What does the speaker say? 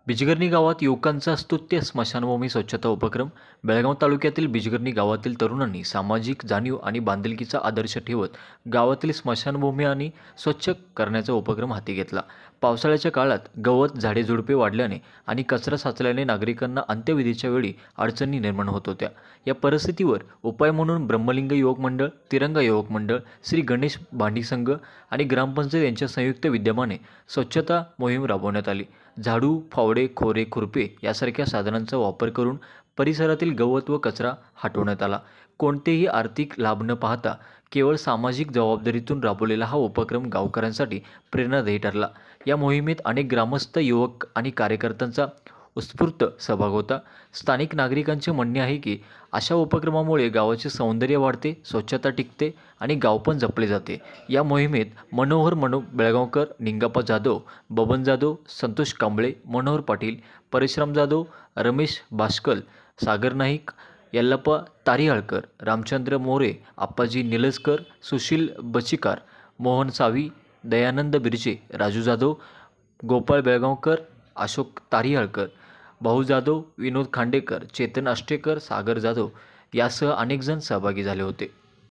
बिजगर्णी गावात युवकांचा स्तुत्य स्मशानभूमी स्वच्छता उपक्रम. बेळगाव तालुक्यातील बिजगर्णी गावातील तरुणांनी सामाजिक जाणीव आणि बांधिलकीचा आदर्श ठेवत गावातील स्मशानभूमी आणि स्वच्छ करण्याचा उपक्रम हाती घेतला. पावसाळ्याच्या काळात गवत, झाडे झुडपे वाढल्याने आणि कचरा साचल्याने नागरिकांना अंत्यविधीच्या वेळी अडचणी निर्माण होत होत्या. या परिस्थितीवर उपाय म्हणून ब्रह्मलिंग युवक मंडळ, तिरंगा युवक मंडळ, श्री गणेश भांडी संघ आणि ग्रामपंचायत यांच्या संयुक्त विद्यमाने स्वच्छता मोहीम राबवण्यात आली. झाडू, फावडे, खोरे, खुरपे यासारख्या साधनांचा वापर करून परिसरातील गवत व कचरा हटवण्यात आला. कोणतेही आर्थिक लाभ न पाहता केवळ सामाजिक जबाबदारीतून राबवलेला हा उपक्रम गावकऱ्यांसाठी प्रेरणादायी ठरला. या मोहिमेत अनेक ग्रामस्थ, युवक आणि कार्यकर्त्यांचा उत्स्फूर्त सहभाग होता. स्थानिक नागरिकांचे म्हणणे आहे की अशा उपक्रमामुळे गावाचे सौंदर्य वाढते, स्वच्छता टिकते आणि गाव पण जपले जाते. या मोहिमेत मनोहर बेळगावकर, निंगाप्पा जाधव, बबन जाधव, संतोष कांबळे, मनोहर पाटील, परशुराम जाधव, रमेश भास्कल, सागर नाईक, यल्लाप्पा तारिहाळकर, रामचंद्र मोरे, आप्पाजी निलजकर, सुशील बचिकार, मोहन सावी, दयानंद बिर्जे, राजू जाधव, गोपाळ बेळगावकर, अशोक तारिहाळकर, भाऊ जाधव, विनोद खांडेकर, चेतन आष्टेकर, सागर जाधव यासह अनेक जण सहभागी झाले होते.